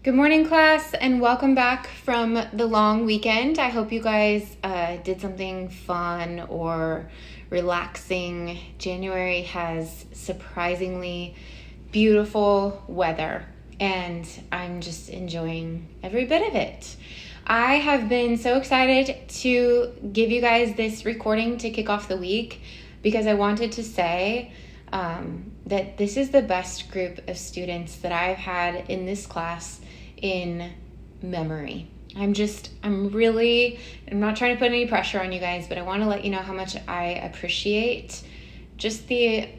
Good morning, class, and welcome back from the long weekend. I hope you guys did something fun or relaxing. January has surprisingly beautiful weather, and I'm just enjoying every bit of it. I have been so excited to give you guys this recording to kick off the week because I wanted to say that this is the best group of students that I've had in this class in memory. I'm not trying to put any pressure on you guys, but I want to let you know how much I appreciate just the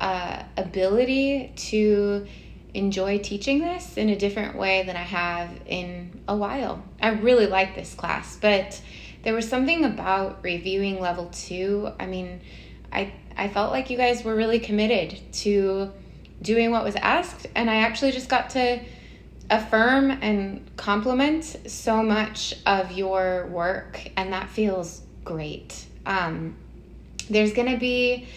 ability to enjoy teaching this in a different way than I have in a while. I really like this class, but there was something about reviewing level 2. I felt like you guys were really committed to doing what was asked, and I actually just got to affirm and compliment so much of your work, and that feels great. There's gonna be,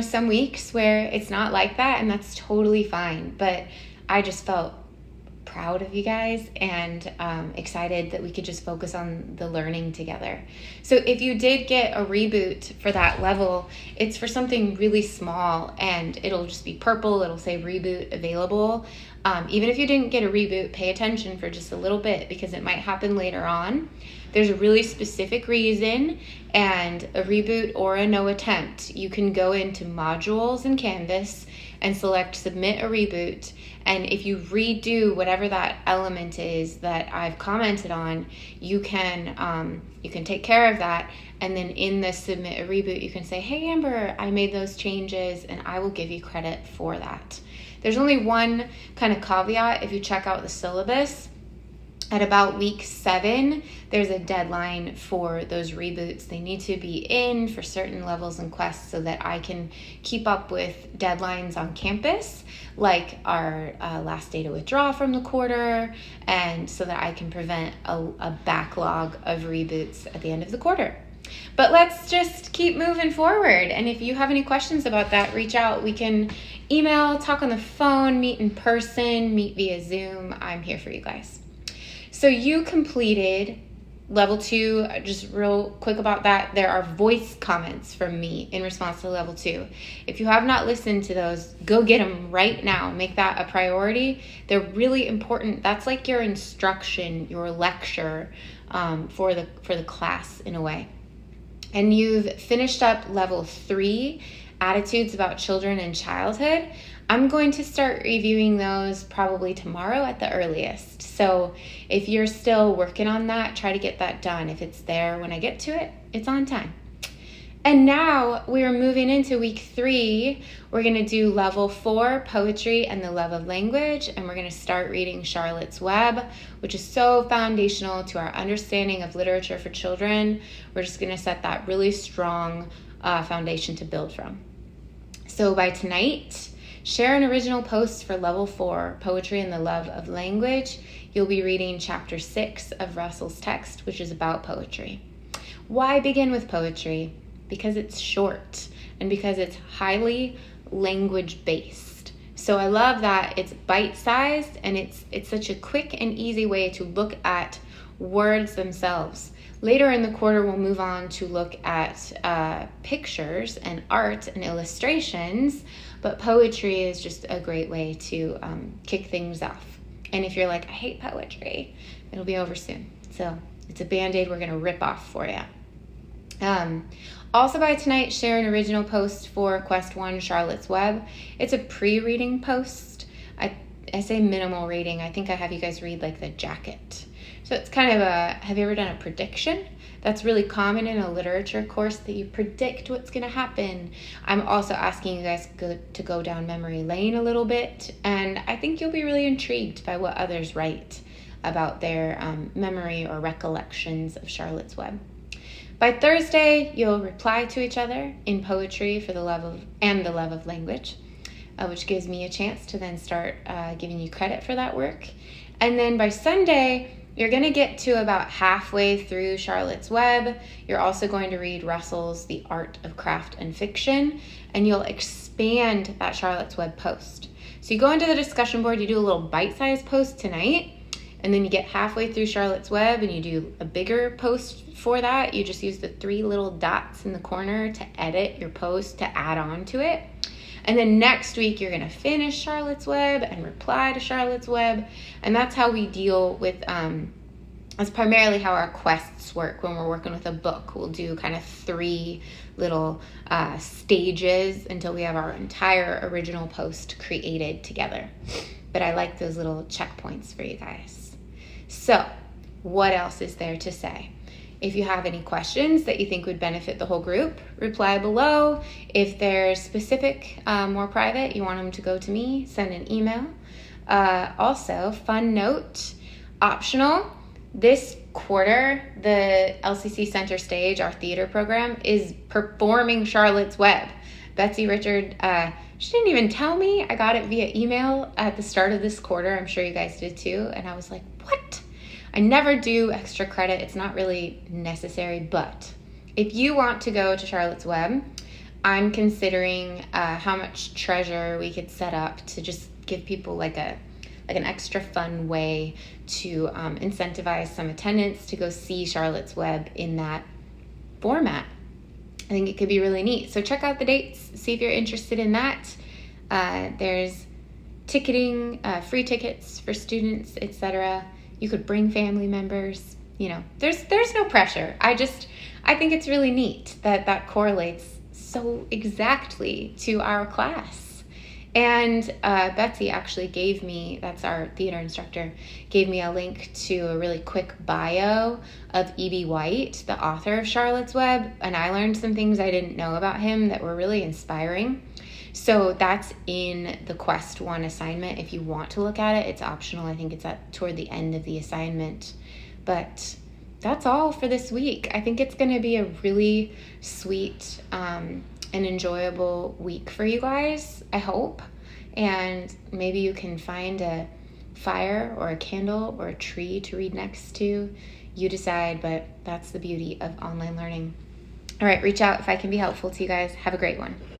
some weeks where it's not like that, and that's totally fine, but I just felt proud of you guys and excited that we could just focus on the learning together. So if you did get a reboot for that level, it's for something really small, and it'll just be purple. It'll say reboot available. Even if you didn't get a reboot, pay attention for just a little bit because it might happen later on. There's a really specific reason, and a reboot or a no attempt, you can go into modules in Canvas and select submit a reboot. And if you redo whatever that element is that I've commented on, you can take care of that. And then in the submit a reboot, you can say, hey, Amber, I made those changes, and I will give you credit for that. There's only one kind of caveat. If you check out the syllabus, at about week 7, there's a deadline for those reboots. They need to be in for certain levels and quests so that I can keep up with deadlines on campus, like our last day to withdraw from the quarter, and so that I can prevent a backlog of reboots at the end of the quarter. But let's just keep moving forward. And if you have any questions about that, reach out. We can email, talk on the phone, meet in person, meet via Zoom. I'm here for you guys. So you completed level 2. Just real quick about that, there are voice comments from me in response to level 2. If you have not listened to those, go get them right now. Make that a priority. They're really important. That's like your instruction, your lecture for the class in a way. And you've finished up level 3, attitudes about children and childhood. I'm going to start reviewing those probably tomorrow at the earliest. So if you're still working on that, try to get that done. If it's there when I get to it, it's on time. And now we're moving into week 3. We're going to do level 4, poetry and the love of language. And we're going to start reading Charlotte's Web, which is so foundational to our understanding of literature for children. We're just going to set that really strong foundation to build from. So by tonight, share an original post for level 4, poetry and the love of language. You'll be reading chapter 6 of Russell's text, which is about poetry. Why begin with poetry? Because it's short and because it's highly language-based. So I love that it's bite-sized, and it's such a quick and easy way to look at words themselves. Later in the quarter, we'll move on to look at pictures and art and illustrations, but poetry is just a great way to kick things off. And if you're like, I hate poetry, it'll be over soon. So it's a Band-Aid we're going to rip off for you. Also by tonight, share an original post for Quest 1, Charlotte's Web. It's a pre-reading post. I say minimal reading. I think I have you guys read like the jacket. So it's kind of have you ever done a prediction? That's really common in a literature course, that you predict what's going to happen. I'm also asking you guys to go down memory lane a little bit, and I think you'll be really intrigued by what others write about their memory or recollections of Charlotte's Web. By Thursday, you'll reply to each other in poetry for the love of language, which gives me a chance to then start giving you credit for that work. And then by Sunday, you're going to get to about halfway through Charlotte's Web. You're also going to read Russell's The Art of Craft and Fiction, and you'll expand that Charlotte's Web post. So you go into the discussion board, you do a little bite-sized post tonight, And then you get halfway through Charlotte's Web and you do a bigger post for that. You just use the 3 little dots in the corner to edit your post to add on to it. And then next week, you're going to finish Charlotte's Web and reply to Charlotte's Web. And that's how we deal with, that's primarily how our quests work when we're working with a book. We'll do kind of 3 little stages until we have our entire original post created together. But I like those little checkpoints for you guys. So what else is there to say? If you have any questions that you think would benefit the whole group, reply below. If they're specific, more private, you want them to go to me, send an email. Also, fun note, optional, this quarter, the LCC Center Stage, our theater program, is performing Charlotte's Web. Betsy Richard, she didn't even tell me. I got it via email at the start of this quarter. I'm sure you guys did too. And I was like, what? I never do extra credit. It's not really necessary. But if you want to go to Charlotte's Web, I'm considering how much treasure we could set up to just give people like an extra fun way to incentivize some attendance to go see Charlotte's Web in that format. I think it could be really neat. So check out the dates, see if you're interested in that. There's ticketing, free tickets for students, etc. You could bring family members. You know, there's no pressure. I think it's really neat that correlates so exactly to our class. And Betsy actually gave me, that's our theater instructor, gave me a link to a really quick bio of E.B. White, the author of Charlotte's Web, and I learned some things I didn't know about him that were really inspiring. So that's in the Quest 1 assignment. If you want to look at it, it's optional. I think it's toward the end of the assignment. But that's all for this week. I think it's going to be a really sweet and enjoyable week for you guys, I hope. And maybe you can find a fire or a candle or a tree to read next to. You decide, but that's the beauty of online learning. All right, reach out if I can be helpful to you guys. Have a great one.